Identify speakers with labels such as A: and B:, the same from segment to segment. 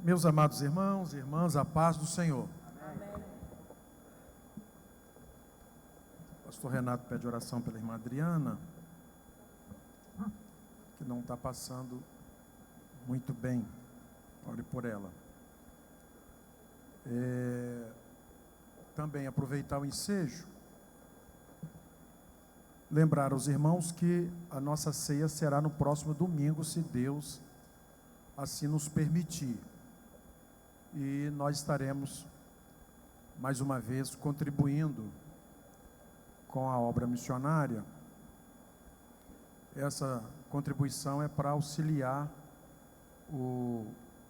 A: Meus amados irmãos e irmãs, a paz do Senhor.
B: Amém.
A: O pastor Renato pede oração pela irmã Adriana, que não está passando muito bem. Ore por ela. Também aproveitar o ensejo, lembrar aos irmãos que a nossa ceia será no próximo domingo, se Deus assim nos permitir. E nós estaremos, mais uma vez, contribuindo com a obra missionária. Essa contribuição é para auxiliar o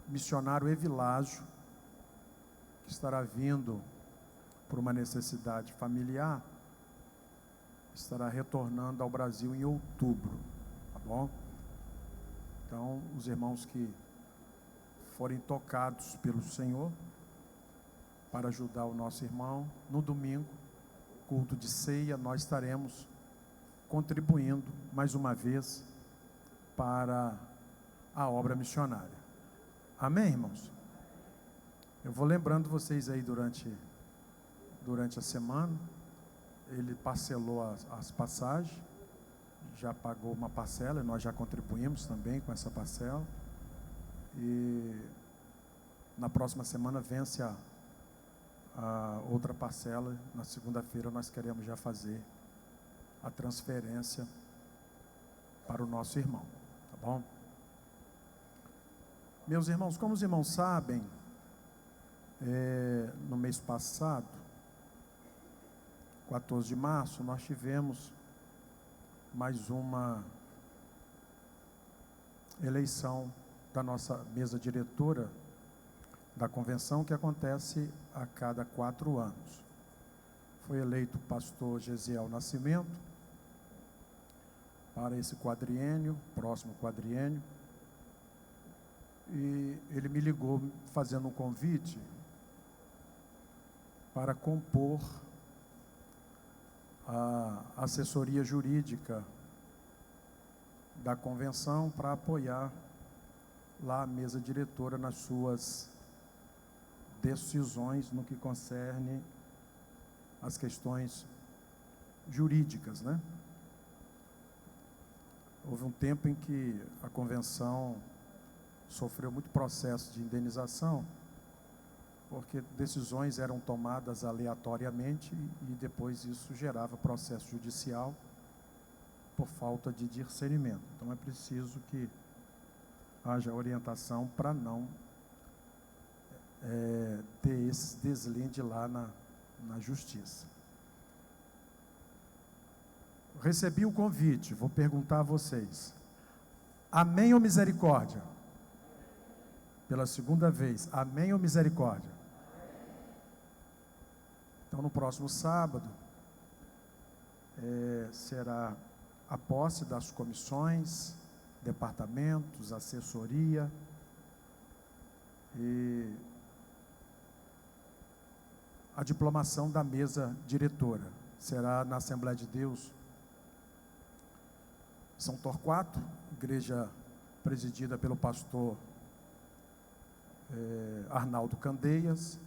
A: missionário Evilásio, que estará vindo por uma necessidade familiar, estará retornando ao Brasil em outubro, tá bom? Então, os irmãos que forem tocados pelo Senhor para ajudar o nosso irmão, no domingo, culto de ceia, nós estaremos contribuindo mais uma vez para a obra missionária. Amém, irmãos? Eu vou lembrando vocês aí durante a semana. Ele parcelou as passagens, já pagou uma parcela, e nós já contribuímos também com essa parcela. E na próxima semana vence a outra parcela. Na segunda-feira nós queremos já fazer a transferência para o nosso irmão, tá bom? Meus irmãos, como os irmãos sabem, no mês passado, 14 de março, nós tivemos mais uma eleição da nossa mesa diretora da convenção, que acontece a cada 4 anos. Foi eleito o pastor Gesiel Nascimento para esse quadriênio, próximo quadriênio, e ele me ligou fazendo um convite para compor a assessoria jurídica da convenção, para apoiar lá a mesa diretora nas suas decisões no que concerne as questões jurídicas, né? Houve um tempo em que a convenção sofreu muito processo de indenização, porque decisões eram tomadas aleatoriamente e depois isso gerava processo judicial por falta de discernimento. Então é preciso que haja orientação para não ter esse deslinde lá na justiça. Recebi o convite, vou perguntar a vocês: amém ou misericórdia? Pela segunda vez, amém ou misericórdia? Então, no próximo sábado, será a posse das comissões, departamentos, assessoria, e a diplomação da mesa diretora. Será na Assembleia de Deus, São Torquato, igreja presidida pelo pastor Arnaldo Candeias.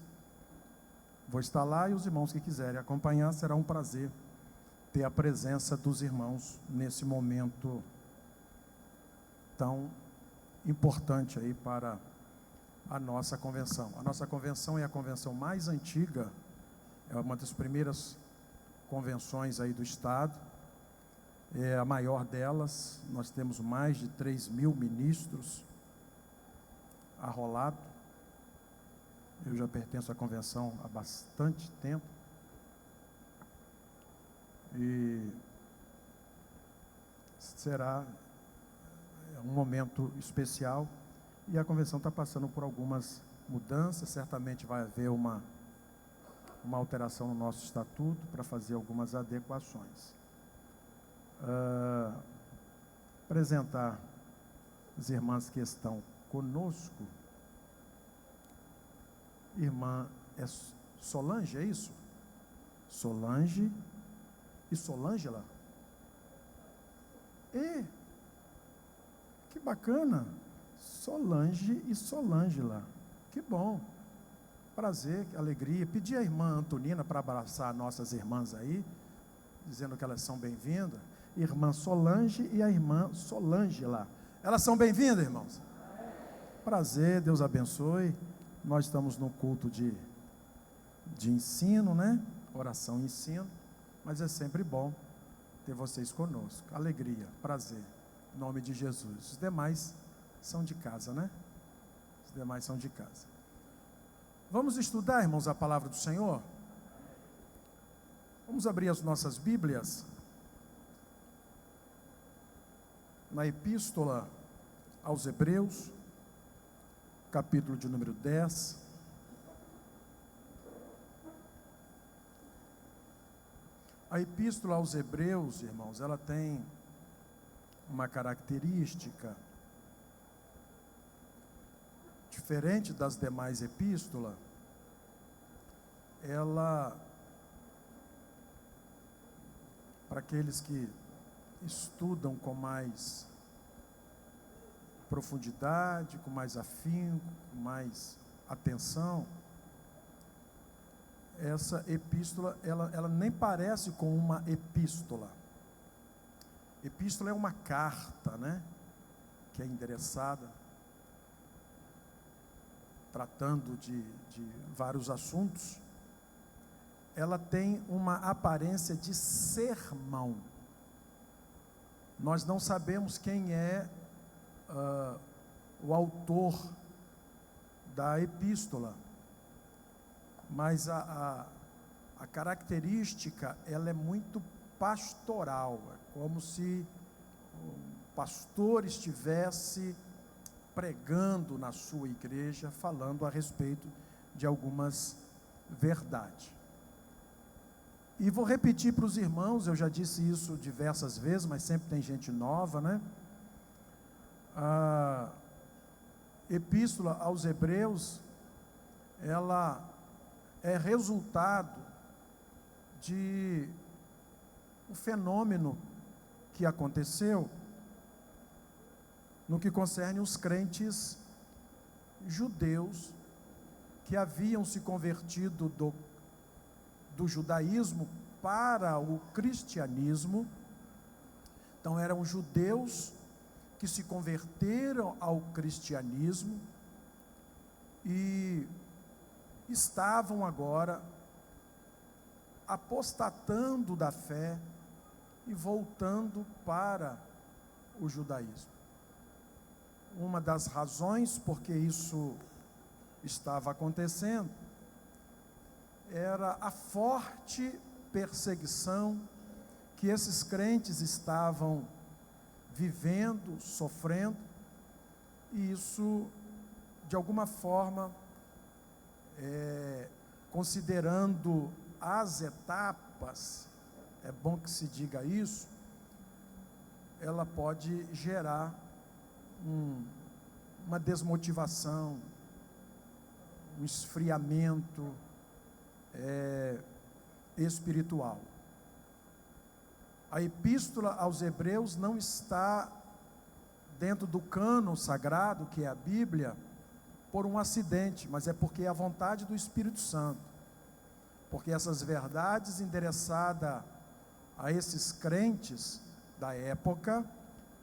A: Vou estar lá, e os irmãos que quiserem acompanhar, será um prazer ter a presença dos irmãos nesse momento tão importante aí para a nossa convenção. A nossa convenção é a convenção mais antiga, é uma das primeiras convenções aí do estado, é a maior delas. Nós temos mais de 3.000 ministros arrolados. Eu já pertenço à convenção há bastante tempo, e será um momento especial, e a convenção está passando por algumas mudanças. Certamente vai haver uma alteração no nosso estatuto para fazer algumas adequações. Apresentar as irmãs que estão conosco. Irmã Solange, é isso? Solange e Solângela? Que bacana! Solange e Solângela. Que bom. Prazer, alegria. Pedi à irmã Antonina para abraçar nossas irmãs aí, dizendo que elas são bem-vindas. Irmã Solange e a irmã Solange lá. Elas são bem-vindas, irmãos? Prazer, Deus abençoe. Nós estamos no culto de ensino, né? Oração e ensino. Mas é sempre bom ter vocês conosco. Alegria, prazer. Em nome de Jesus. Os demais são de casa, né? Os demais são de casa. Vamos estudar, irmãos, a palavra do Senhor? Vamos abrir as nossas Bíblias na Epístola aos Hebreus, capítulo de número 10. A Epístola aos Hebreus, irmãos, ela tem uma característica diferente das demais epístolas. Ela, para aqueles que estudam com mais profundidade, com mais afinco, com mais atenção, essa epístola, ela nem parece com uma epístola. Epístola é uma carta, né? Que é endereçada, tratando de vários assuntos. Ela tem uma aparência de sermão. Nós não sabemos quem é o autor da epístola, mas a característica, ela é muito pastoral, é como se o pastor estivesse pregando na sua igreja, falando a respeito de algumas verdades. E vou repetir para os irmãos, eu já disse isso diversas vezes, mas sempre tem gente nova, né? A Epístola aos Hebreus, ela é resultado de um fenômeno que aconteceu no que concerne os crentes judeus que haviam se convertido do judaísmo para o cristianismo. Então eram judeus que se converteram ao cristianismo e estavam agora apostatando da fé e voltando para o judaísmo. Uma das razões porque isso estava acontecendo era a forte perseguição que esses crentes estavam vivendo, sofrendo, e isso, de alguma forma, considerando as etapas, é bom que se diga isso, ela pode gerar uma desmotivação, um esfriamento espiritual. A epístola aos Hebreus não está dentro do cânon sagrado, que é a Bíblia, por um acidente, mas é porque é a vontade do Espírito Santo. Porque essas verdades endereçadas a esses crentes da época,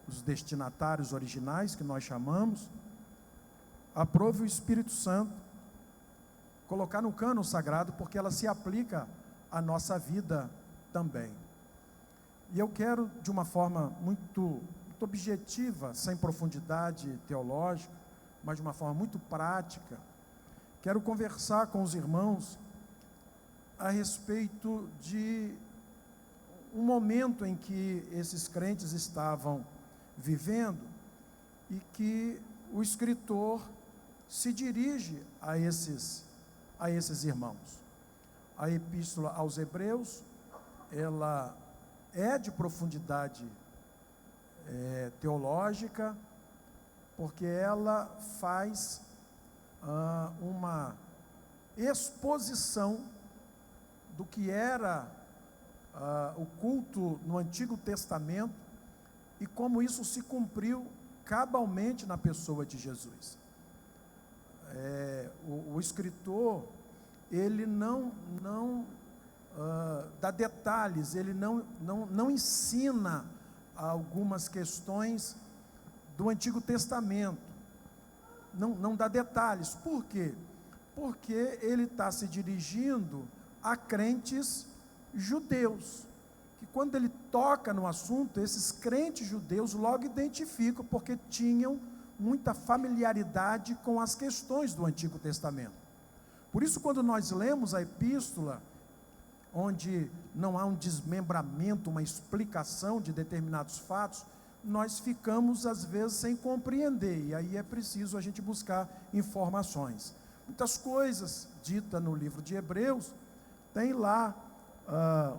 A: os destinatários originais, que nós chamamos, aprove o Espírito Santo colocar no cânon sagrado, porque ela se aplica à nossa vida também. E eu quero, de uma forma muito objetiva, sem profundidade teológica, mas de uma forma muito prática, quero conversar com os irmãos a respeito de um momento em que esses crentes estavam vivendo e que o escritor se dirige a esses irmãos. A epístola aos Hebreus, ela é de profundidade teológica, porque ela faz uma exposição do que era o culto no Antigo Testamento e como isso se cumpriu cabalmente na pessoa de Jesus. o escritor, ele não dá detalhes, ele não ensina algumas questões do Antigo Testamento, não dá detalhes. Por quê? Porque ele está se dirigindo a crentes judeus, que quando ele toca no assunto, esses crentes judeus logo identificam, porque tinham muita familiaridade com as questões do Antigo Testamento. Por isso, quando nós lemos a epístola, onde não há um desmembramento, uma explicação de determinados fatos, nós ficamos às vezes sem compreender, e aí é preciso a gente buscar informações. Muitas coisas ditas no livro de Hebreus, tem lá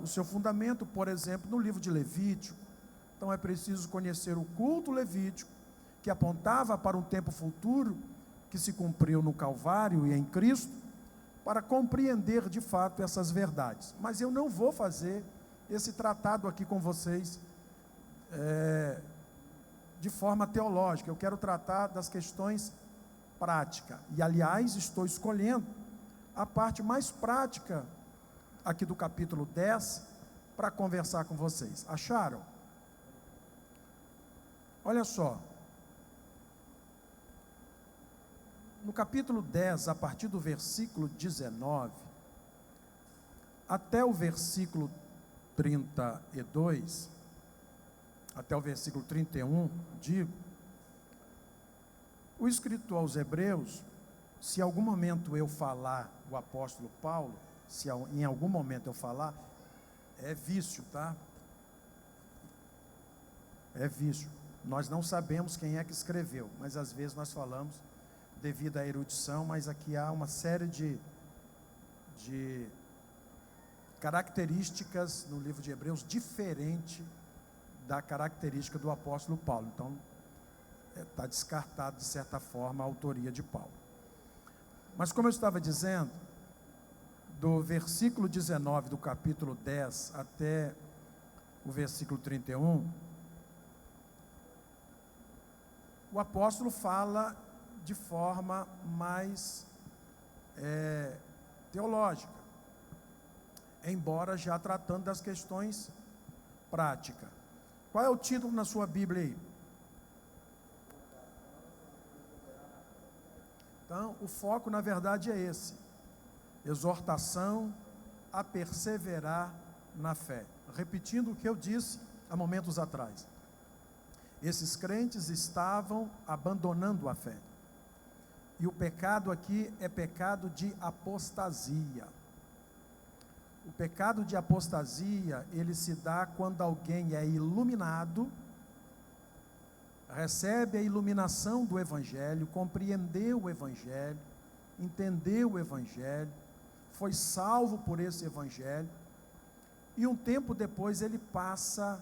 A: o seu fundamento, por exemplo, no livro de Levítico. Então é preciso conhecer o culto levítico, que apontava para um tempo futuro, que se cumpriu no Calvário e em Cristo, para compreender de fato essas verdades. Mas eu não vou fazer esse tratado aqui com vocês de forma teológica. Eu quero tratar das questões práticas. E, aliás, estou escolhendo a parte mais prática aqui do capítulo 10 para conversar com vocês. Acharam? Olha só. No capítulo 10, a partir do versículo 19, até o versículo 32, até o versículo 31, digo, o escritor aos Hebreus, se em algum momento eu falar o apóstolo Paulo, se em algum momento eu falar, é vício, tá? É vício. Nós não sabemos quem é que escreveu, mas às vezes nós falamos devido à erudição, mas aqui há uma série de características no livro de Hebreus diferente da característica do apóstolo Paulo. Então, está descartado, de certa forma, a autoria de Paulo. Mas, como eu estava dizendo, do versículo 19 do capítulo 10 até o versículo 31, o apóstolo fala de forma mais teológica, embora já tratando das questões práticas. Qual é o título na sua Bíblia aí? Então, o foco na verdade é esse: exortação a perseverar na fé. Repetindo o que eu disse há momentos atrás, esses crentes estavam abandonando a fé. E o pecado aqui é pecado de apostasia. O pecado de apostasia, ele se dá quando alguém é iluminado, recebe a iluminação do Evangelho, compreendeu o Evangelho, entendeu o Evangelho, foi salvo por esse Evangelho, e um tempo depois ele passa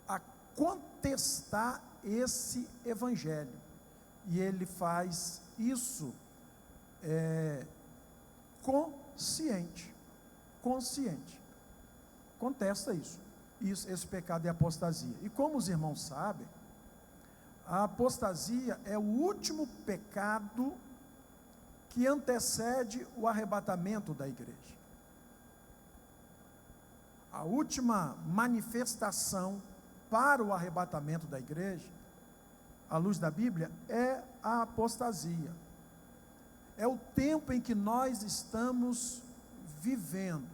A: a contestar esse Evangelho. E ele faz isso consciente, contesta isso. Esse pecado é apostasia. E como os irmãos sabem, a apostasia é o último pecado que antecede o arrebatamento da igreja. A última manifestação para o arrebatamento da igreja, à luz da Bíblia, é a apostasia. É o tempo em que nós estamos vivendo.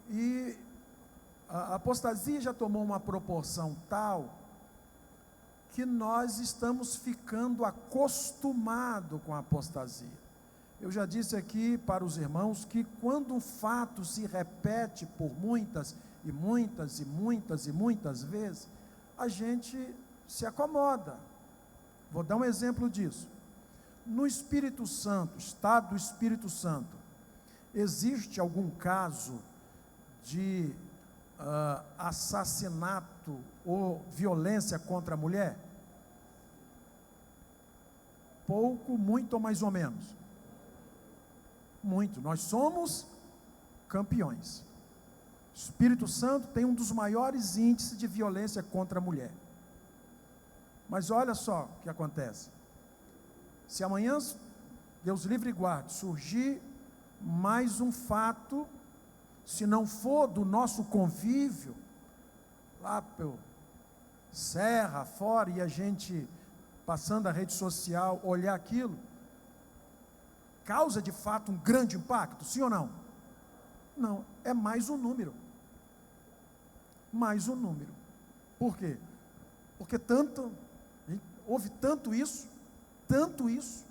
A: E a apostasia já tomou uma proporção tal que nós estamos ficando acostumados com a apostasia. Eu já disse aqui para os irmãos que quando um fato se repete por muitas e muitas e muitas e muitas vezes, a gente se acomoda. Vou dar um exemplo disso. No Espírito Santo, estado do Espírito Santo, existe algum caso de assassinato ou violência contra a mulher? Pouco, muito ou mais ou menos? Muito. Nós somos campeões. O Espírito Santo tem um dos maiores índices de violência contra a mulher. Mas olha só o que acontece. Se amanhã Deus livre e guarde, surgir mais um fato, se não for do nosso convívio, lá pelo Serra, fora, e a gente passando a rede social, olhar aquilo, causa de fato um grande impacto, sim ou não? Não, é mais um número. Mais um número. Por quê? Porque houve tanto isso,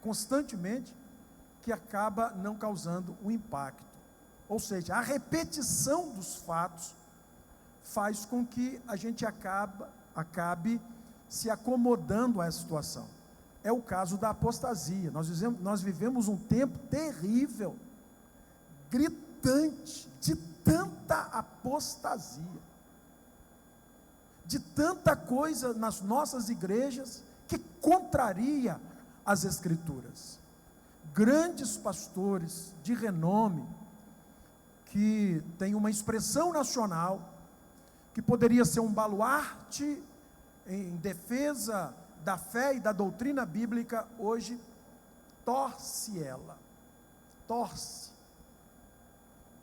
A: constantemente, que acaba não causando um impacto. Ou seja, a repetição dos fatos faz com que a gente acabe se acomodando a essa situação. É o caso da apostasia. Nós vivemos um tempo terrível, gritante, de tanta apostasia, de tanta coisa nas nossas igrejas que contraria as Escrituras. Grandes pastores de renome, que têm uma expressão nacional, que poderia ser um baluarte em defesa da fé e da doutrina bíblica, hoje torce.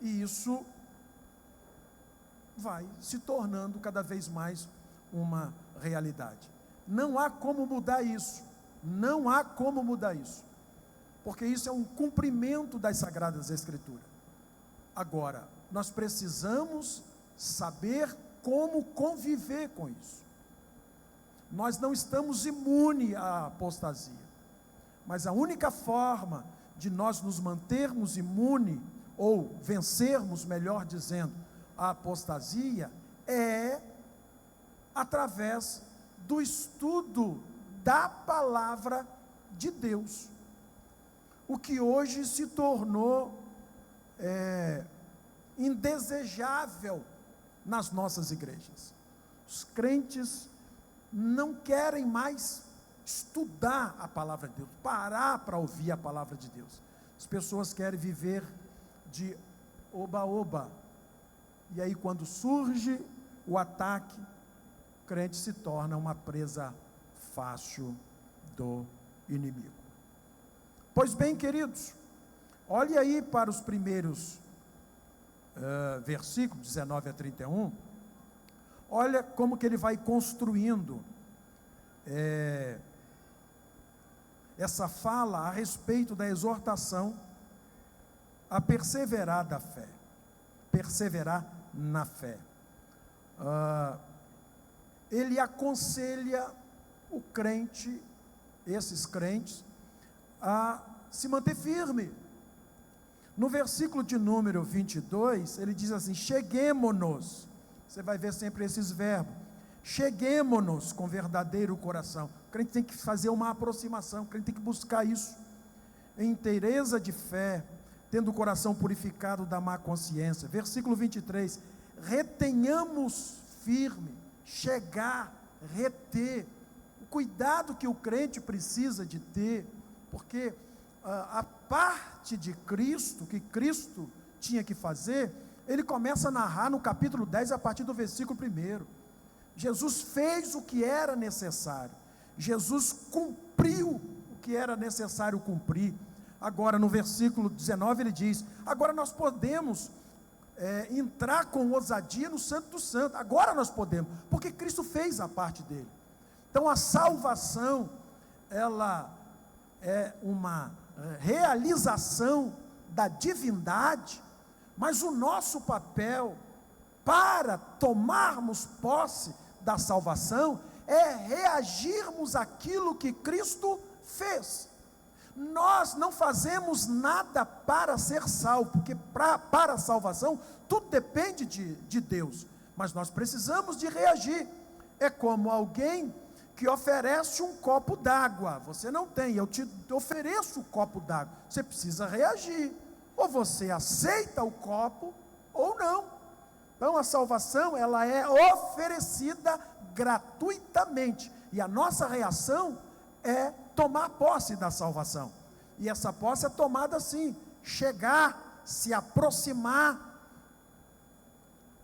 A: E isso vai se tornando cada vez mais uma realidade. Não há como mudar isso, porque isso é um cumprimento das Sagradas Escrituras. Agora, nós precisamos saber como conviver com isso. Nós não estamos imunes à apostasia, mas a única forma de nós nos mantermos imunes, ou vencermos, melhor dizendo, a apostasia, é através do estudo da palavra de Deus, o que hoje se tornou indesejável nas nossas igrejas. Os crentes não querem mais estudar a palavra de Deus, parar para ouvir a palavra de Deus. As pessoas querem viver de oba-oba, e aí quando surge o ataque, o crente se torna uma presa fácil do inimigo. Pois bem, queridos, olhe aí para os primeiros versículos, 19 a 31, olha como que ele vai construindo essa fala a respeito da exortação a perseverar na fé. Ele aconselha o crente, esses crentes, a se manter firme. No versículo de número 22, ele diz assim: cheguemo-nos. Você vai ver sempre esses verbos. Cheguemo-nos com verdadeiro coração. O crente tem que fazer uma aproximação, o crente tem que buscar isso, em inteireza de fé, tendo o coração purificado da má consciência. Versículo 23, retenhamos firme, chegar, reter, o cuidado que o crente precisa de ter, porque a parte de Cristo, que Cristo tinha que fazer, ele começa a narrar no capítulo 10, a partir do versículo 1. Jesus fez o que era necessário, Jesus cumpriu o que era necessário cumprir. Agora no versículo 19 ele diz: agora nós podemos entrar com ousadia no Santo dos Santos. Agora nós podemos, porque Cristo fez a parte dele. Então a salvação, ela é uma realização da divindade, mas o nosso papel para tomarmos posse da salvação é reagirmos àquilo que Cristo fez. Nós não fazemos nada para ser salvo, porque para a salvação tudo depende de Deus, mas nós precisamos de reagir. É como alguém que oferece um copo d'água, você não tem, eu te ofereço um copo d'água, você precisa reagir, ou você aceita o copo, ou não. Então a salvação, ela é oferecida gratuitamente, e a nossa reação é tomar posse da salvação, e essa posse é tomada assim, chegar, se aproximar,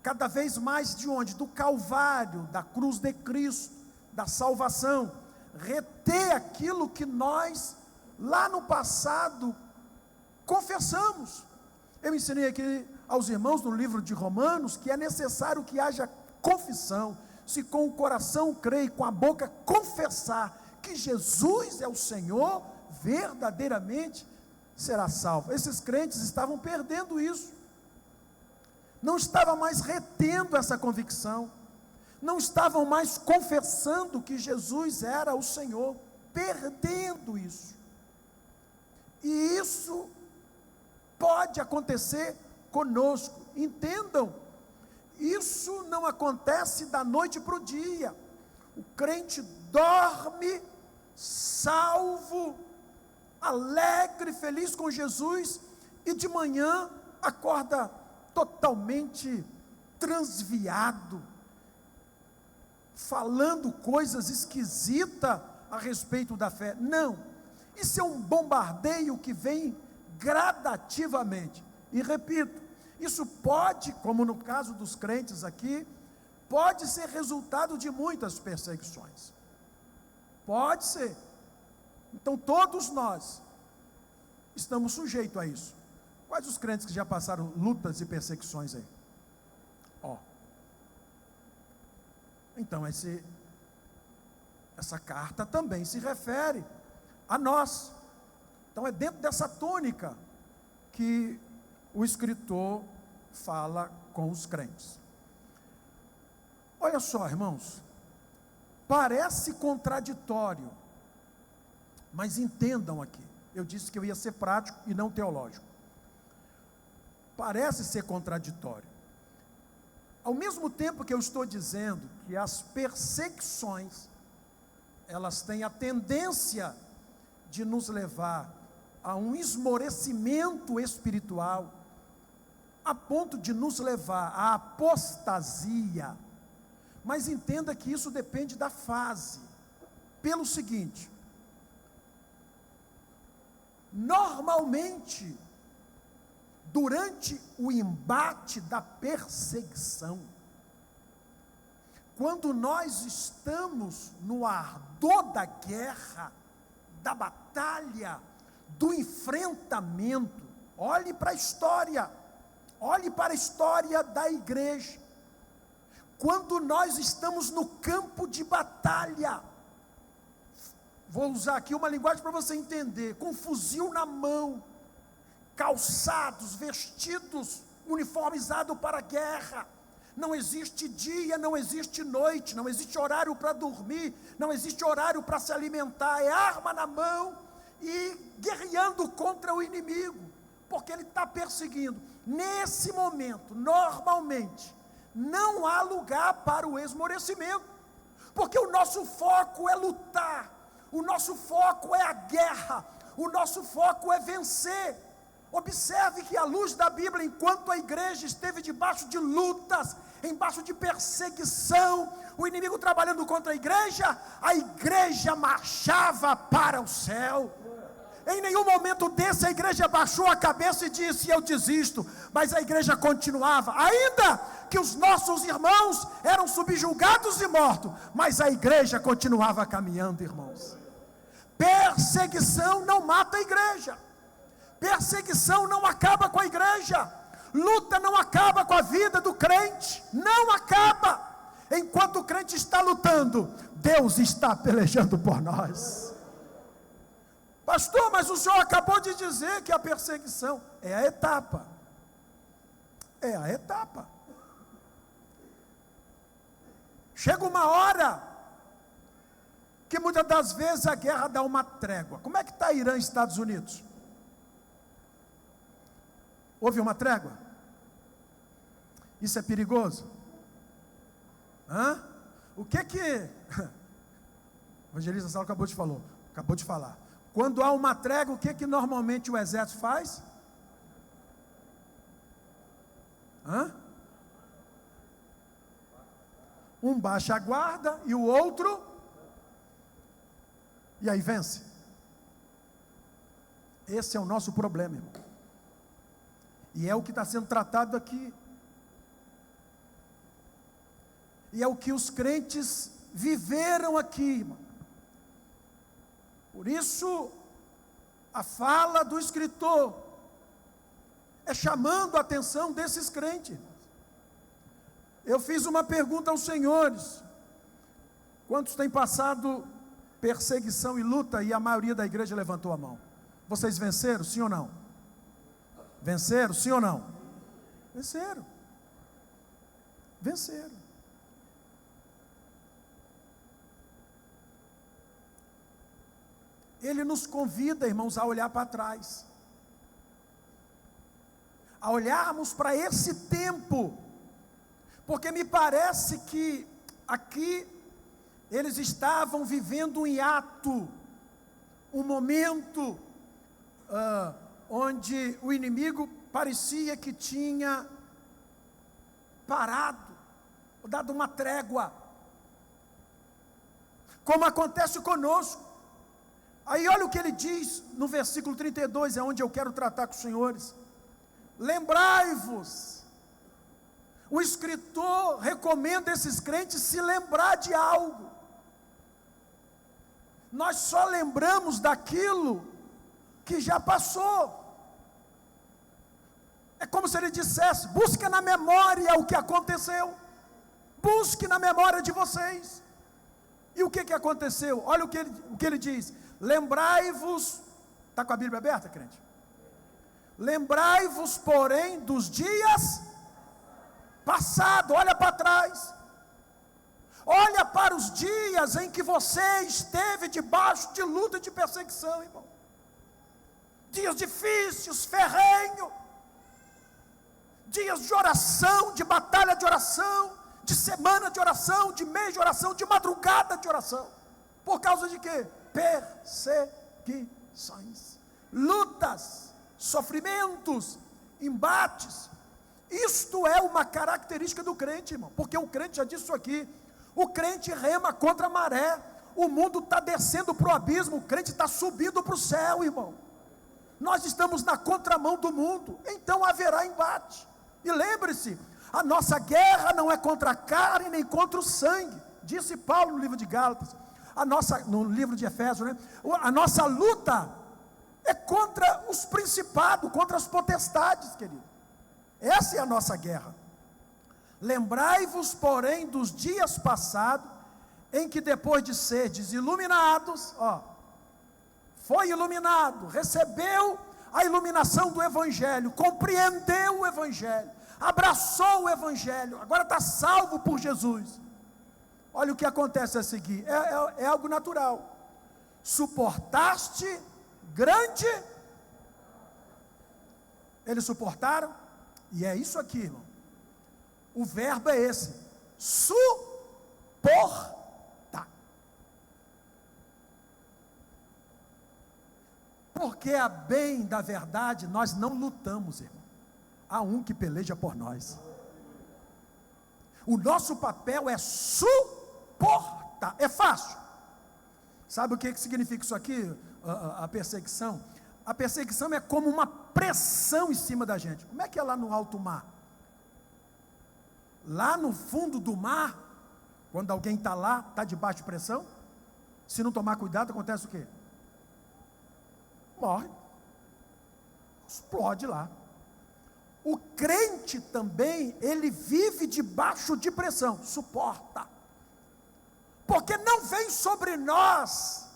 A: cada vez mais de onde? Do Calvário, da cruz de Cristo, da salvação, reter aquilo que nós lá no passado confessamos. Eu ensinei aqui aos irmãos no livro de Romanos que é necessário que haja confissão. Se com o coração crer e com a boca confessar que Jesus é o Senhor, verdadeiramente será salvo. Esses crentes estavam perdendo isso, não estavam mais retendo essa convicção, não estavam mais confessando que Jesus era o Senhor, perdendo isso. E isso pode acontecer conosco, entendam, isso não acontece da noite para o dia. O crente dorme salvo, alegre, feliz com Jesus, e de manhã acorda totalmente transviado, falando coisas esquisitas a respeito da fé. Não, isso é um bombardeio que vem gradativamente, e repito, isso pode, como no caso dos crentes aqui, pode ser resultado de muitas perseguições, pode ser. Então todos nós estamos sujeitos a isso. Quais os crentes que já passaram lutas e perseguições aí? Então essa carta também se refere a nós. Então é dentro dessa tônica que o escritor fala com os crentes. Olha só, irmãos, parece contraditório, mas entendam aqui, eu disse que eu ia ser prático e não teológico. Parece ser contraditório. Ao mesmo tempo que eu estou dizendo que as perseguições, elas têm a tendência de nos levar a um esmorecimento espiritual, a ponto de nos levar à apostasia, mas entenda que isso depende da fase, pelo seguinte: normalmente, durante o embate da perseguição, quando nós estamos no ardor da guerra, da batalha, do enfrentamento, olhe para a história da igreja, quando nós estamos no campo de batalha, vou usar aqui uma linguagem para você entender, com fuzil na mão, calçados, vestidos, uniformizados para a guerra, não existe dia, não existe noite, não existe horário para dormir, não existe horário para se alimentar, é arma na mão e guerreando contra o inimigo, porque ele está perseguindo. Nesse momento, normalmente, não há lugar para o esmorecimento, porque o nosso foco é lutar, o nosso foco é a guerra, o nosso foco é vencer. Observe que à luz da Bíblia, enquanto a igreja esteve debaixo de lutas, embaixo de perseguição, o inimigo trabalhando contra a igreja marchava para o céu. Em nenhum momento desse a igreja baixou a cabeça e disse: eu desisto, mas a igreja continuava, ainda que os nossos irmãos eram subjugados e mortos, mas a igreja continuava caminhando, irmãos. Perseguição não mata a igreja, perseguição não acaba com a igreja, luta não acaba com a vida do crente, não acaba. Enquanto o crente está lutando, Deus está pelejando por nós. Pastor, mas o senhor acabou de dizer que a perseguição é a etapa. É a etapa. Chega uma hora que muitas das vezes a guerra dá uma trégua. Como é que está Irã e Estados Unidos? Houve uma trégua? Isso é perigoso? O que o evangelista Saulo acabou de falar. Quando há uma trégua, o que normalmente o exército faz? Um baixa a guarda e o outro, e aí vence. Esse é o nosso problema, irmão. E é o que está sendo tratado aqui. E é o que os crentes viveram aqui, irmão. Por isso, A fala do escritor é chamando a atenção desses crentes. Eu fiz uma pergunta aos senhores: quantos têm passado perseguição e luta? E a maioria da igreja levantou a mão. Vocês venceram, sim ou não? Venceram, sim ou não? Venceram. Venceram. Ele nos convida, irmãos, a olhar para trás, a olharmos para esse tempo, porque me parece que aqui eles estavam vivendo um hiato, um momento onde o inimigo parecia que tinha parado, dado uma trégua, como acontece conosco. Aí olha o que ele diz no versículo 32, é onde eu quero tratar com os senhores. Lembrai-vos. O escritor recomenda esses crentes se lembrar de algo. Nós só lembramos daquilo que já passou. É como se ele dissesse: busque na memória o que aconteceu. Busque na memória de vocês. E o que aconteceu? Olha o que ele diz. Lembrai-vos, está com a Bíblia aberta, crente? Lembrai-vos, porém, dos dias passados. Olha para trás. Olha para os dias em que você esteve debaixo de luta e de perseguição, irmão. Dias difíceis, ferrenhos. Dias de oração, de batalha de oração, de semana de oração, de mês de oração, de madrugada de oração. Por causa de quê? Perseguições, lutas, sofrimentos, embates. Isto é uma característica do crente, irmão, porque o crente, já disse isso aqui, o crente rema contra a maré. O mundo está descendo para o abismo, o crente está subindo para o céu, irmão. Nós estamos na contramão do mundo, então haverá embate. E lembre-se, a nossa guerra não é contra a carne nem contra o sangue, disse Paulo no livro de Gálatas. No livro de Efésios, né? A nossa luta é contra os principados, contra as potestades, querido. Essa é a nossa guerra. Lembrai-vos, porém, dos dias passados, em que depois de serdes iluminados, foi iluminado, recebeu a iluminação do Evangelho, compreendeu o Evangelho, abraçou o Evangelho, agora está salvo por Jesus. Olha o que acontece a seguir, é algo natural. Suportaste grande. Eles suportaram, e é isso aqui, irmão. O verbo é esse: suportar. Porque a bem da verdade nós não lutamos, irmão. Há um que peleja por nós. O nosso papel é suportar. É fácil. Sabe o que significa isso aqui? A perseguição. A perseguição é como uma pressão em cima da gente. Como é que é lá no alto mar? Lá no fundo do mar, quando alguém está lá, está debaixo de pressão, se não tomar cuidado, acontece o quê? Morre. Explode lá. O crente também, ele vive debaixo de pressão, suporta. Porque não vem sobre nós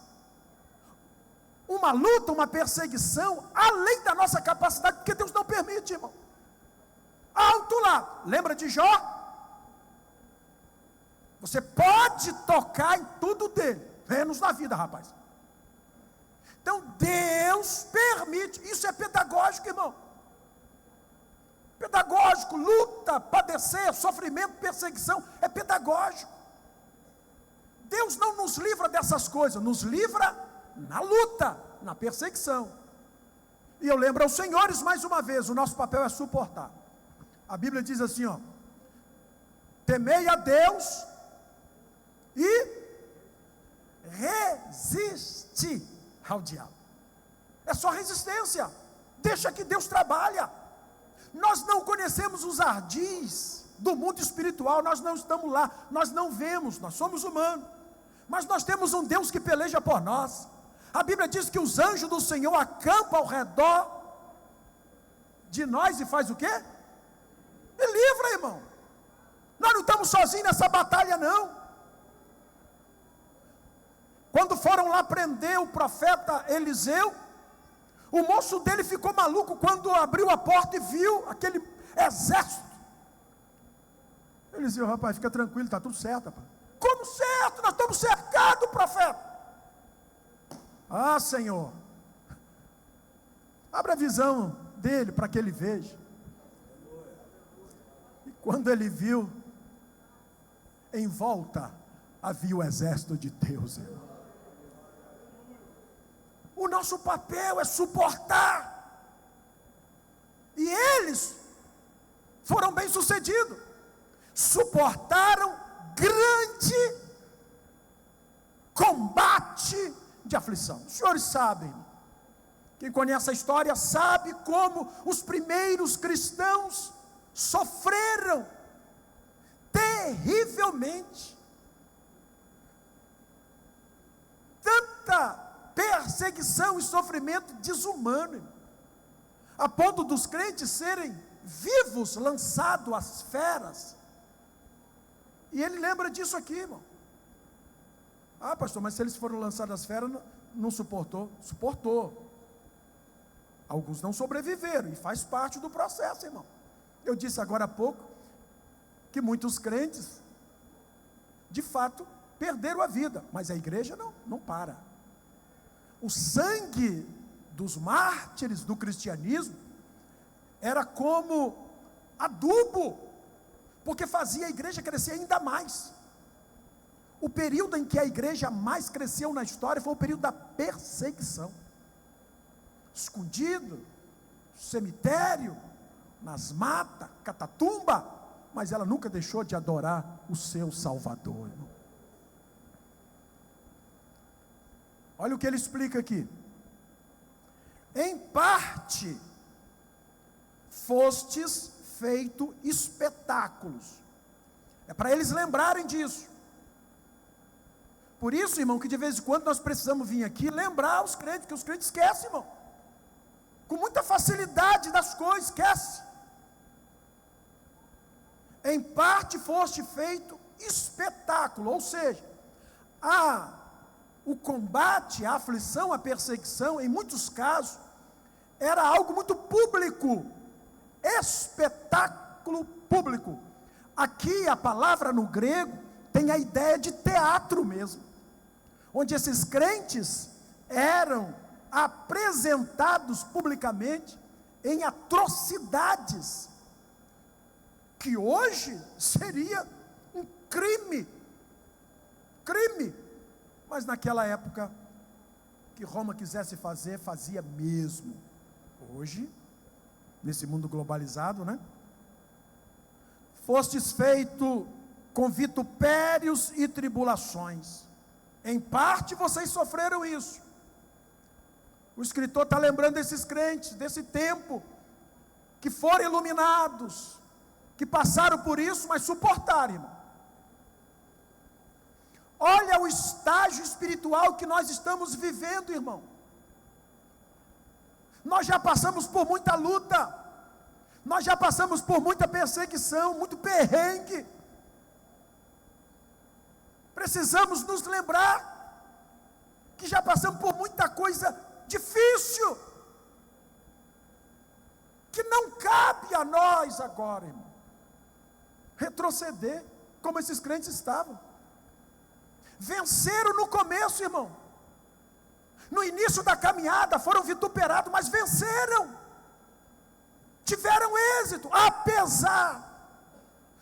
A: uma luta, uma perseguição, além da nossa capacidade, porque Deus não permite, irmão. Alto lá, lembra de Jó? Você pode tocar em tudo dele, menos na vida, rapaz. Então Deus permite, isso é pedagógico, irmão. Pedagógico, luta, padecer, sofrimento, perseguição, é pedagógico. Deus não nos livra dessas coisas, nos livra na luta, na perseguição. E eu lembro aos senhores mais uma vez, o nosso papel é suportar. A Bíblia diz assim, temei a Deus e resisti ao diabo. É só resistência, deixa que Deus trabalha. Nós não conhecemos os ardis do mundo espiritual, nós não estamos lá, nós não vemos, nós somos humanos, mas nós temos um Deus que peleja por nós. A Bíblia diz que os anjos do Senhor acampam ao redor de nós e faz o quê? Me livra, irmão. Nós não estamos sozinhos nessa batalha, não. Quando foram lá prender o profeta Eliseu, o moço dele ficou maluco quando abriu a porta e viu aquele exército. Eliseu, rapaz, fica tranquilo, está tudo certo, rapaz. Como certo? Nós estamos cercados, profeta. Ah, Senhor, abra a visão dele para que ele veja. E quando ele viu, em volta havia o exército de Deus, irmão. O nosso papel é suportar. E eles foram bem-sucedidos. Suportaram grande combate de aflição. Os senhores sabem, quem conhece a história sabe como os primeiros cristãos sofreram terrivelmente. Tanta perseguição e sofrimento desumano, a ponto dos crentes serem vivos lançados às feras. E ele lembra disso aqui, irmão. Ah, pastor, mas se eles foram lançados às feras, não suportou? Suportou. Alguns não sobreviveram, e faz parte do processo, irmão. Eu disse agora há pouco, que muitos crentes, de fato, perderam a vida, mas a igreja não para. O sangue dos mártires do cristianismo era como adubo, porque fazia a igreja crescer ainda mais. O período em que a igreja mais cresceu na história foi o período da perseguição. Escondido, cemitério, nas matas, catatumba, mas ela nunca deixou de adorar o seu Salvador, irmão. Olha o que ele explica aqui. Em parte, fostes feito espetáculos. É para eles lembrarem disso. Por isso, irmão, que de vez em quando nós precisamos vir aqui lembrar os crentes, que os crentes esquecem, irmão. Com muita facilidade das coisas, esquece. Em parte foste feito espetáculo, ou seja, o combate, a aflição, a perseguição, em muitos casos, era algo muito público, espetáculo público. Aqui a palavra no grego tem a ideia de teatro mesmo, onde esses crentes eram apresentados publicamente em atrocidades, que hoje seria um crime, mas naquela época, que Roma quisesse fazer, fazia mesmo. Hoje, nesse mundo globalizado, né? Fostes feito com vitupérios e tribulações. Em parte vocês sofreram isso. O escritor está lembrando desses crentes, desse tempo, que foram iluminados, que passaram por isso, mas suportaram, irmão. Olha o estágio espiritual que nós estamos vivendo, irmão. Nós já passamos por muita luta, nós já passamos por muita perseguição, muito perrengue. Precisamos nos lembrar que já passamos por muita coisa difícil, que não cabe a nós agora, irmão, retroceder, como esses crentes estavam. Venceram no começo, irmão. No início da caminhada foram vituperados, mas venceram. Tiveram êxito, apesar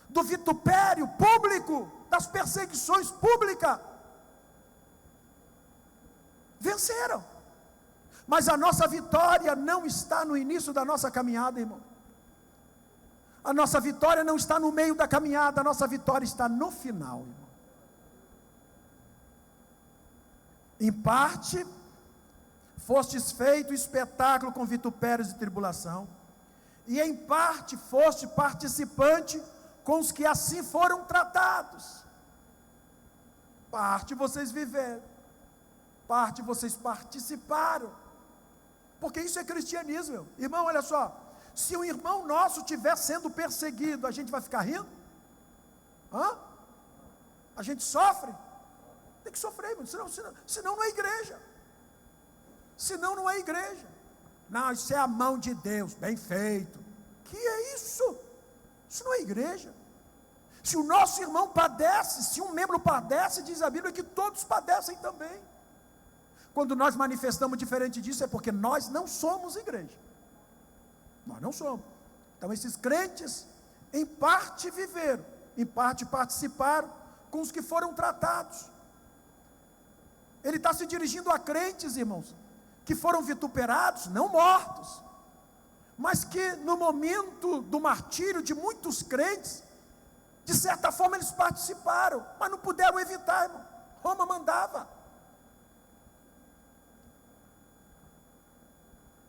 A: do vitupério público, das perseguições públicas. Venceram. Mas a nossa vitória não está no início da nossa caminhada, irmão. A nossa vitória não está no meio da caminhada, a nossa vitória está no final, irmão. Em parte, fostes feito espetáculo com vitupérios e tribulação, e em parte foste participante com os que assim foram tratados. Parte vocês viveram, parte vocês participaram, porque isso é cristianismo, meu. Irmão, olha só, se um irmão nosso estiver sendo perseguido, a gente vai ficar rindo? A gente sofre? Tem que sofrer, meu. Senão não é igreja. Senão não é igreja. Não, isso é a mão de Deus, bem feito. Que é isso? Isso não é igreja. Se o nosso irmão padece, se um membro padece, diz a Bíblia que todos padecem também. Quando nós manifestamos diferente disso, é porque nós não somos igreja. Nós não somos. Então esses crentes, em parte viveram, em parte participaram com os que foram tratados. Ele está se dirigindo a crentes, irmãos, que foram vituperados, não mortos, mas que no momento do martírio de muitos crentes, de certa forma eles participaram, mas não puderam evitar, irmão. Roma mandava.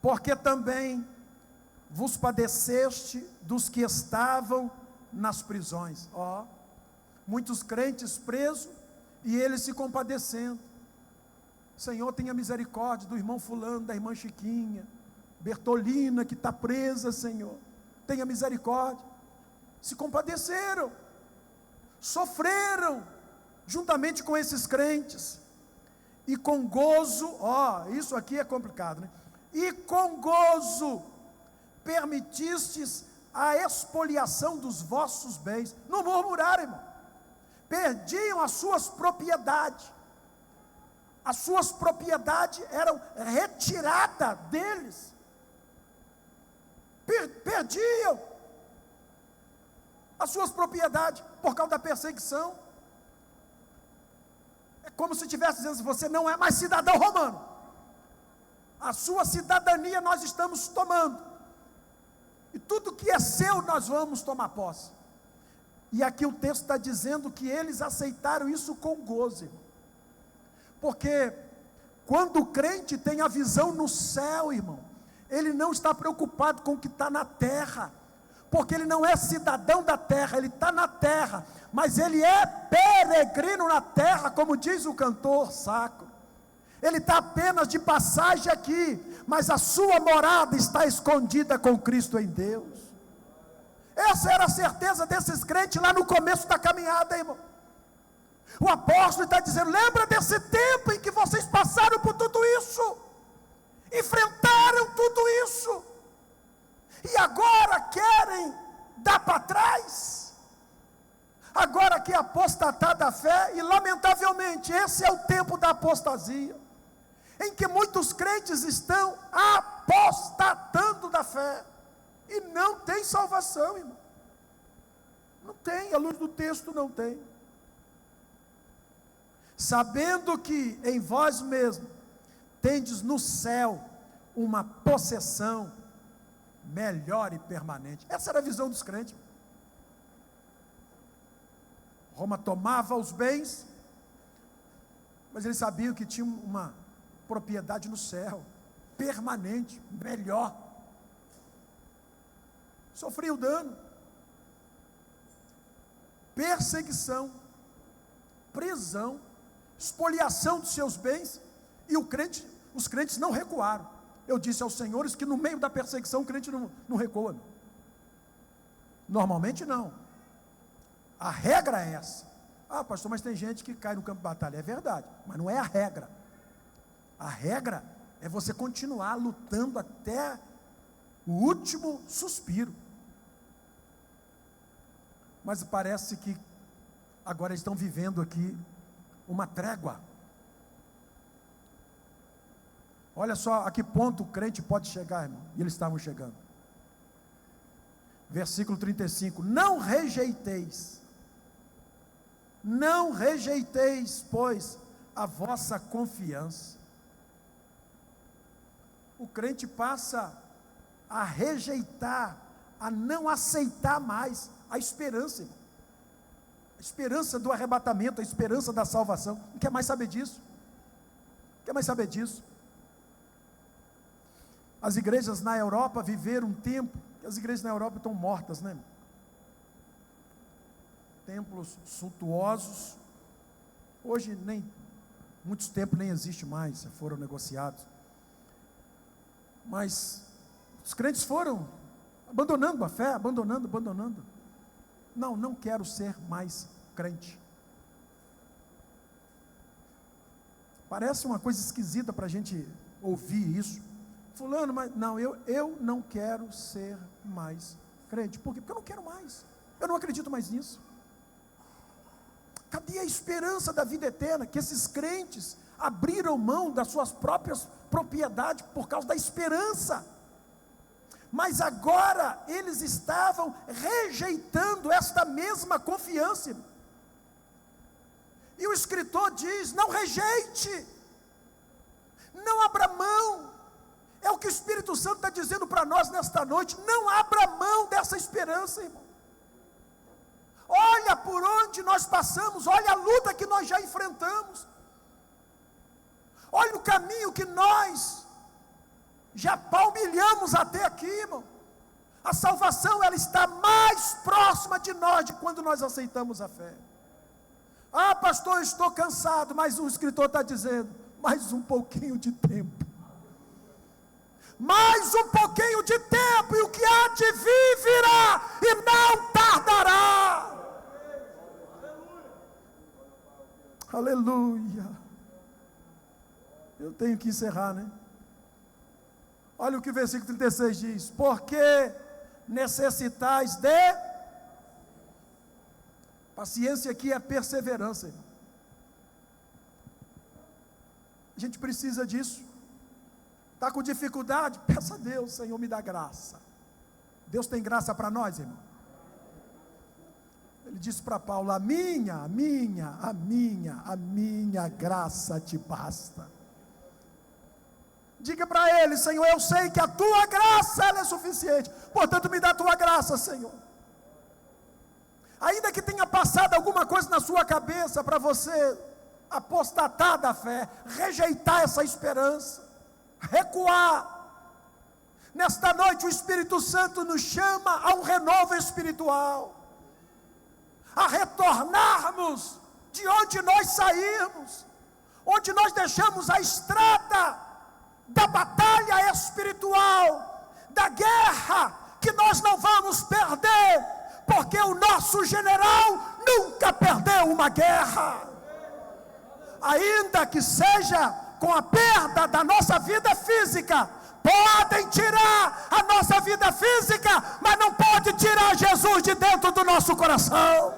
A: Porque também vos padeceste dos que estavam nas prisões. Muitos crentes presos e eles se compadecendo. Senhor, tenha misericórdia do irmão fulano, da irmã Chiquinha, Bertolina, que está presa, Senhor. Tenha misericórdia. Se compadeceram, sofreram, juntamente com esses crentes. E com gozo, isso aqui é complicado, né? E com gozo, permitistes a expoliação dos vossos bens. Não murmuraram, irmão. Perdiam as suas propriedades. As suas propriedades eram retiradas deles. Perdiam as suas propriedades por causa da perseguição. É como se estivesse dizendo assim: você não é mais cidadão romano. A sua cidadania nós estamos tomando. E tudo que é seu nós vamos tomar posse. E aqui o texto está dizendo que eles aceitaram isso com gozo, irmão. Porque quando o crente tem a visão no céu, irmão, ele não está preocupado com o que está na terra, porque ele não é cidadão da terra, ele está na terra, mas ele é peregrino na terra, como diz o cantor sacro. Ele está apenas de passagem aqui, mas a sua morada está escondida com Cristo em Deus. Essa era a certeza desses crentes lá no começo da caminhada, irmão. O apóstolo está dizendo: lembra desse tempo em que vocês passaram por tudo isso, enfrentaram tudo isso, e agora querem dar para trás, agora que apostatar da fé. E lamentavelmente esse é o tempo da apostasia, em que muitos crentes estão apostatando da fé, e não tem salvação, irmão. Não tem, à luz do texto não tem. Sabendo que em vós mesmos tendes no céu uma possessão melhor e permanente. Essa era a visão dos crentes. Roma tomava os bens, mas eles sabiam que tinha uma propriedade no céu, permanente, melhor. Sofria o dano, perseguição, prisão, expoliação dos seus bens, e os crentes não recuaram. Eu disse aos senhores que no meio da perseguição o crente não recua. Normalmente não. A regra é essa. Pastor, mas tem gente que cai no campo de batalha. É verdade, mas não é a regra. A regra é você continuar lutando até o último suspiro. Mas parece que agora estão vivendo aqui uma trégua. Olha só a que ponto o crente pode chegar, irmão. E eles estavam chegando. Versículo 35: não rejeiteis, pois, a vossa confiança. O crente passa a rejeitar, a não aceitar mais a esperança, irmão. A esperança do arrebatamento, a esperança da salvação. Não quer mais saber disso? Não quer mais saber disso? As igrejas na Europa viveram um tempo, que as igrejas na Europa estão mortas, né? Templos suntuosos, hoje nem muitos tempos nem existe mais, já foram negociados. Mas os crentes foram abandonando a fé, abandonando. Não quero ser mais crente. Parece uma coisa esquisita para a gente ouvir isso. Fulano, mas não, eu não quero ser mais crente. Por quê? Porque eu não quero mais. Eu não acredito mais nisso. Cadê a esperança da vida eterna? Que esses crentes abriram mão das suas próprias propriedades por causa da esperança. Mas agora eles estavam rejeitando esta mesma confiança. E o escritor diz: não rejeite, não abra mão. É o que o Espírito Santo está dizendo para nós nesta noite: não abra mão dessa esperança, irmão. Olha por onde nós passamos, olha a luta que nós já enfrentamos, olha o caminho que nós já palmilhamos até aqui, irmão. A salvação, ela está mais próxima de nós de quando nós aceitamos a fé. Ah, pastor, eu estou cansado, mas o escritor está dizendo: mais um pouquinho de tempo. Mais um pouquinho de tempo, e o que há de vir virá, e não tardará. Aleluia. Eu tenho que encerrar, né? Olha o que o versículo 36 diz: porque necessitais de... Paciência aqui é perseverança, irmão. A gente precisa disso. Está com dificuldade? Peça a Deus: Senhor, me dá graça. Deus tem graça para nós, irmão. Ele disse para Paulo: a minha graça te basta. Diga para ele: Senhor, eu sei que a tua graça ela é suficiente, portanto me dá a tua graça, Senhor. Ainda que tenha passado alguma coisa na sua cabeça para você apostatar da fé, rejeitar essa esperança, recuar, nesta noite o Espírito Santo nos chama a um renovo espiritual, a retornarmos de onde nós saímos, onde nós deixamos a estrada da batalha espiritual, da guerra, que nós não vamos perder, porque o nosso general nunca perdeu uma guerra. Ainda que seja com a perda da nossa vida física, podem tirar a nossa vida física, mas não pode tirar Jesus de dentro do nosso coração.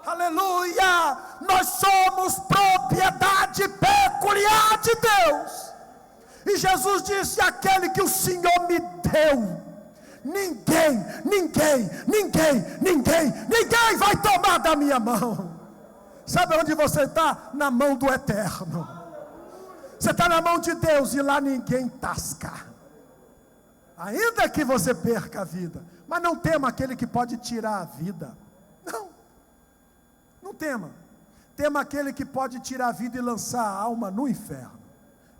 A: Aleluia! Nós somos propriedade peculiar de Deus, e Jesus disse: aquele que o Senhor me deu, ninguém vai tomar da minha mão. Sabe onde você está? Na mão do Eterno. Você está na mão de Deus, e lá ninguém tasca. Ainda que você perca a vida, mas não tema aquele que pode tirar a vida. Não tema. Tema aquele que pode tirar a vida e lançar a alma no inferno.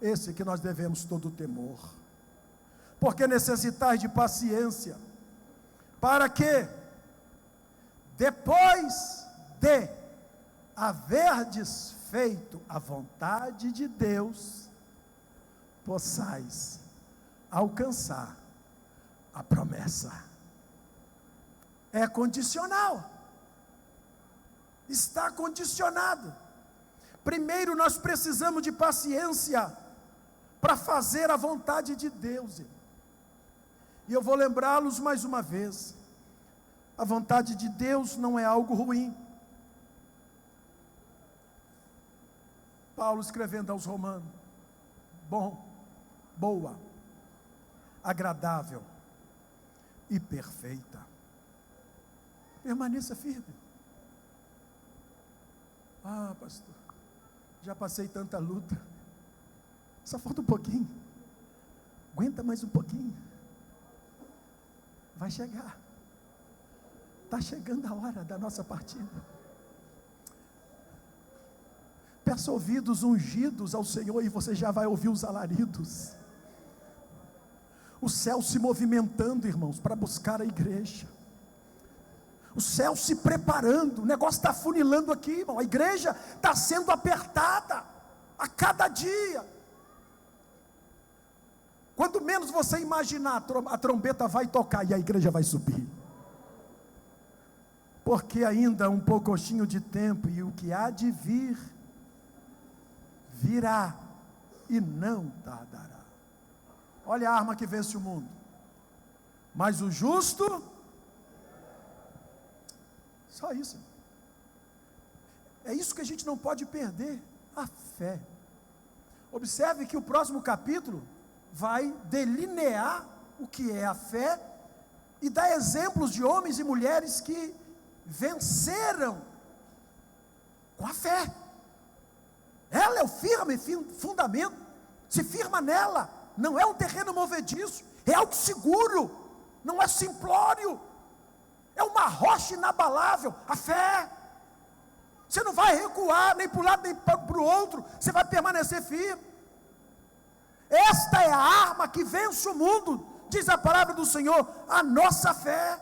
A: Esse que nós devemos todo temor. Porque necessitais de paciência, para que, depois de haverdes feito a vontade de Deus, possais alcançar a promessa. É condicional. Está condicionado. Primeiro nós precisamos de paciência para fazer a vontade de Deus. E eu vou lembrá-los mais uma vez: a vontade de Deus não é algo ruim. Paulo escrevendo aos Romanos: boa, agradável e perfeita. Permaneça firme. Ah, pastor, já passei tanta luta, só falta um pouquinho. Aguenta mais um pouquinho. Vai chegar. Está chegando a hora da nossa partida. Peça ouvidos ungidos ao Senhor, e você já vai ouvir os alaridos. O céu se movimentando, irmãos, para buscar a igreja. O céu se preparando, o negócio está funilando aqui, irmão. A igreja está sendo apertada a cada dia. Quando menos você imaginar, a trombeta vai tocar e a igreja vai subir. Porque ainda um pouquinho de tempo, e o que há de vir, virá e não tardará. Olha a arma que vence o mundo. Mas o justo, só isso. É isso que a gente não pode perder, a fé. Observe que o próximo capítulo vai delinear o que é a fé e dar exemplos de homens e mulheres que venceram com a fé. Ela é o firme fundamento, se firma nela, não é um terreno movediço, é algo seguro, não é simplório, é uma rocha inabalável, a fé. Você não vai recuar, nem para um lado, nem para o outro, você vai permanecer firme. Esta é a arma que vence o mundo, diz a palavra do Senhor, a nossa fé.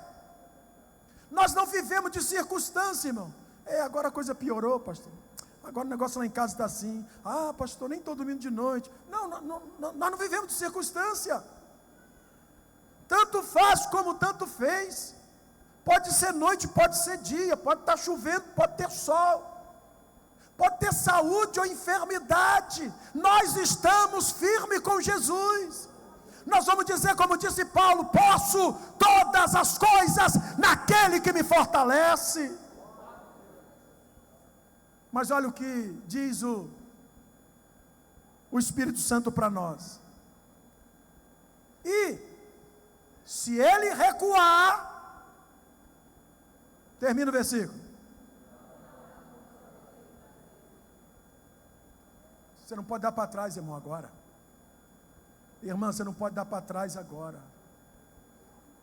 A: Nós não vivemos de circunstância, irmão. Agora a coisa piorou, pastor. Agora o negócio lá em casa está assim. Ah, pastor, nem estou dormindo de noite. Não, nós não vivemos de circunstância. Tanto faz como tanto fez. Pode ser noite, pode ser dia, pode estar chovendo, pode ter sol, pode ter saúde ou enfermidade. Nós estamos firmes com Jesus. Nós vamos dizer, como disse Paulo: posso todas as coisas naquele que me fortalece. Mas olha o que diz o Espírito Santo para nós. E se ele recuar, termina o versículo. Você não pode dar para trás, irmão, agora. Irmã, você não pode dar para trás agora.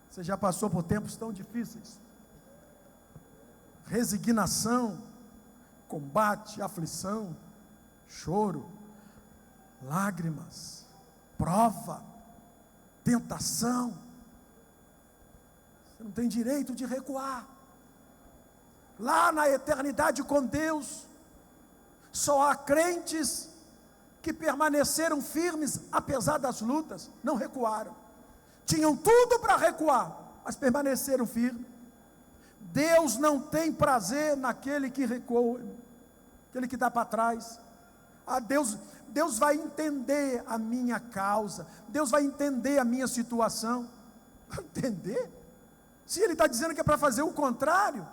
A: Você já passou por tempos tão difíceis. Resignação, combate, aflição, choro, lágrimas, prova, tentação. Você não tem direito de recuar. Lá na eternidade com Deus, só há crentes que permaneceram firmes apesar das lutas, não recuaram. Tinham tudo para recuar, mas permaneceram firmes. Deus não tem prazer naquele que recuou, aquele que dá para trás. Deus vai entender a minha causa, Deus vai entender a minha situação. Vai entender? Se Ele está dizendo que é para fazer o contrário,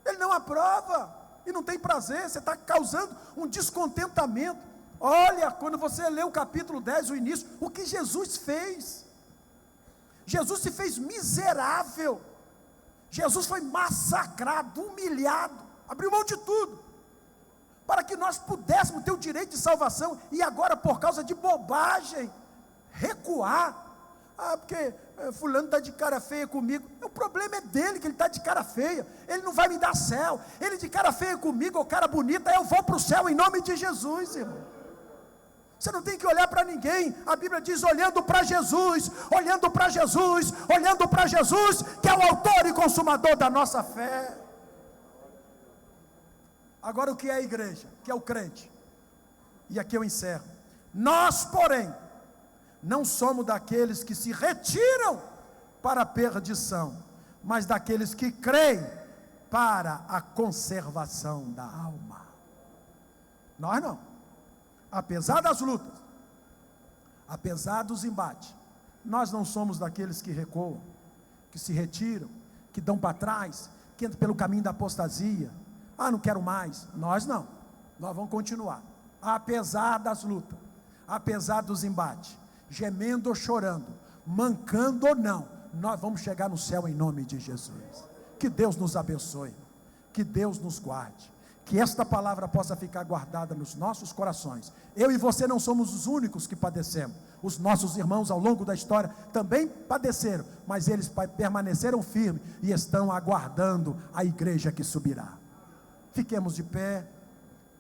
A: Ele não aprova e não tem prazer. Você está causando um descontentamento. Olha, quando você lê o capítulo 10, o início, o que Jesus fez. Jesus se fez miserável. Jesus foi massacrado, humilhado, abriu mão de tudo, para que nós pudéssemos ter o direito de salvação, e agora, por causa de bobagem, recuar. Porque fulano está de cara feia comigo. O problema é dele, que ele está de cara feia. Ele não vai me dar céu. Ele de cara feia comigo, ou cara bonita, eu vou para o céu em nome de Jesus, irmão. Você não tem que olhar para ninguém. A Bíblia diz: olhando para Jesus, olhando para Jesus, olhando para Jesus, que é o autor e consumador da nossa fé. Agora, o que é a igreja? O que é o crente? E aqui eu encerro. Nós, porém, não somos daqueles que se retiram para a perdição, mas daqueles que creem para a conservação da alma. Nós não. Apesar das lutas, apesar dos embates, nós não somos daqueles que recuam, que se retiram, que dão para trás, que entram pelo caminho da apostasia. Não quero mais. Nós não. Nós vamos continuar. Apesar das lutas, apesar dos embates, gemendo ou chorando, mancando ou não, nós vamos chegar no céu em nome de Jesus. Que Deus nos abençoe, que Deus nos guarde, que esta palavra possa ficar guardada nos nossos corações. Eu e você não somos os únicos que padecemos. Os nossos irmãos ao longo da história também padeceram, mas eles permaneceram firmes e estão aguardando a igreja que subirá. Fiquemos de pé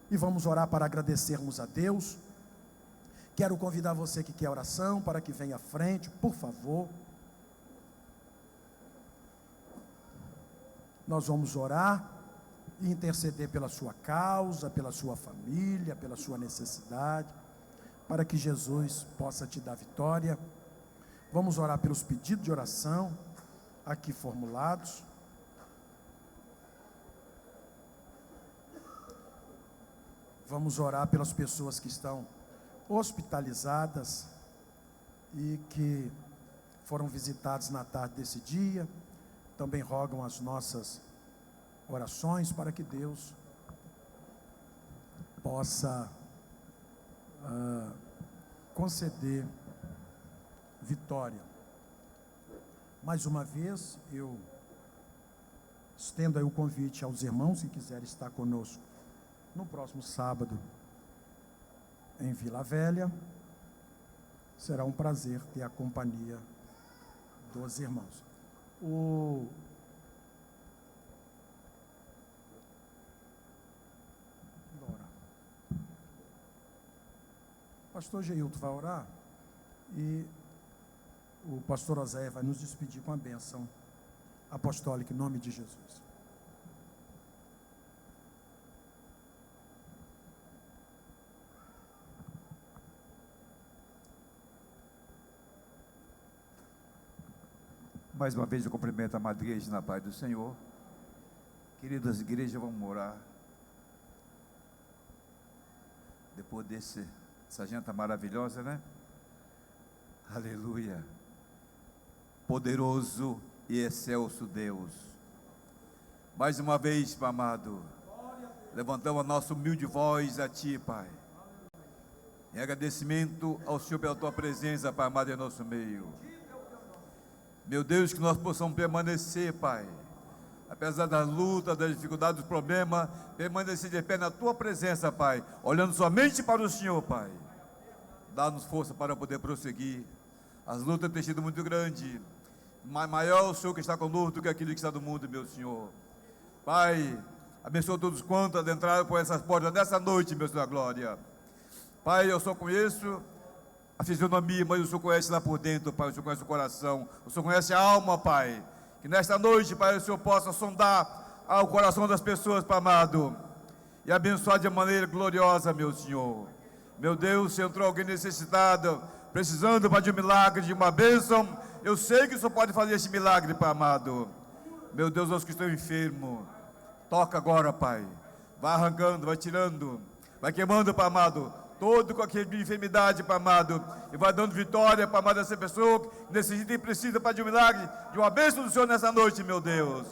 A: e vamos orar para agradecermos a Deus. Quero convidar você que quer oração para que venha à frente, por favor. Nós vamos orar e interceder pela sua causa, pela sua família, pela sua necessidade, para que Jesus possa te dar vitória. Vamos orar pelos pedidos de oração aqui formulados. Vamos orar pelas pessoas que estão hospitalizadas e que foram visitadas na tarde desse dia. Também rogam as nossas orações para que Deus possa conceder vitória. Mais uma vez, eu estendo aí o convite aos irmãos que quiserem estar conosco no próximo sábado em Vila Velha. Será um prazer ter a companhia dos irmãos. O pastor Geilton vai orar e o pastor Oséia vai nos despedir com a bênção apostólica em nome de Jesus.
B: Mais uma vez eu cumprimento a amada igreja na paz do Senhor. Queridas igrejas, vamos orar. Depois dessa janta maravilhosa, né? Aleluia. Poderoso e excelso Deus. Mais uma vez, Pai amado, levantamos a nossa humilde voz a Ti, Pai. Em agradecimento ao Senhor pela Tua presença, Pai amado, em nosso meio. Meu Deus, que nós possamos permanecer, Pai, apesar das lutas, das dificuldades, dos problemas, permanecer de pé na Tua presença, Pai, olhando somente para o Senhor, Pai. Dá-nos força para poder prosseguir. As lutas têm sido muito grandes, mas maior é o Senhor que está conosco do que aquele que está no mundo, meu Senhor. Pai, abençoa todos quantos adentraram por essas portas nessa noite, meu Senhor da glória. Pai, eu só conheço a fisionomia, mas o Senhor conhece lá por dentro, Pai. O Senhor conhece o coração, o Senhor conhece a alma, Pai. Que nesta noite, Pai, o Senhor possa sondar ao coração das pessoas, Pai amado, e abençoar de maneira gloriosa, meu Senhor. Meu Deus, se entrou alguém necessitado, precisando, Pai, de um milagre, de uma bênção, eu sei que o Senhor pode fazer esse milagre, Pai amado. Meu Deus, aos que estão enfermos, toca agora, Pai. Vai arrancando, vai tirando, vai queimando, Pai amado, todo com aquele enfermidade, Pai amado, e vai dando vitória, Pai amado, a essa pessoa que necessita e precisa, Pai, de um milagre, de uma bênção do Senhor nessa noite, meu Deus.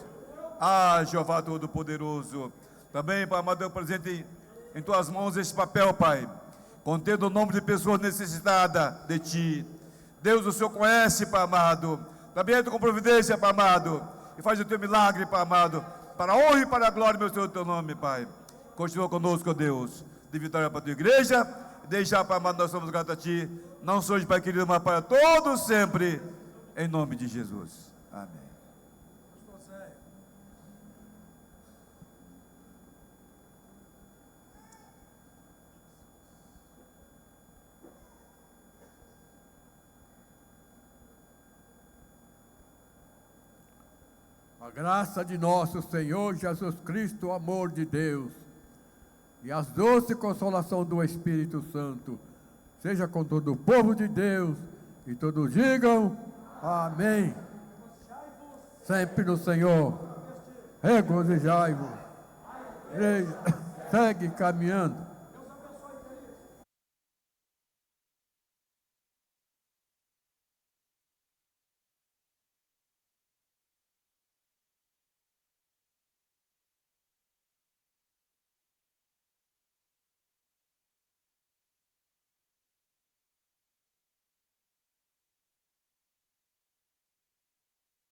B: Ah, Jeová Todo-Poderoso, também, Pai amado, eu apresento em Tuas mãos esse papel, Pai, contendo o nome de pessoas necessitadas de Ti. Deus, o Senhor conhece, Pai amado, também entra com providência, Pai amado, e faz o Teu milagre, Pai amado, para a honra e para a glória, meu Senhor, do Teu nome, Pai. Continua conosco, Deus. De vitória para a Tua igreja, deixar, Pai amado, nós somos gratos a Ti, não só hoje, Pai querido, mas para todos sempre, em nome de Jesus. Amém.
C: A graça de nosso Senhor Jesus Cristo, o amor de Deus e a doce consolação do Espírito Santo seja com todo o povo de Deus e todos digam amém. Sempre no Senhor, regozijai-vos, segue caminhando.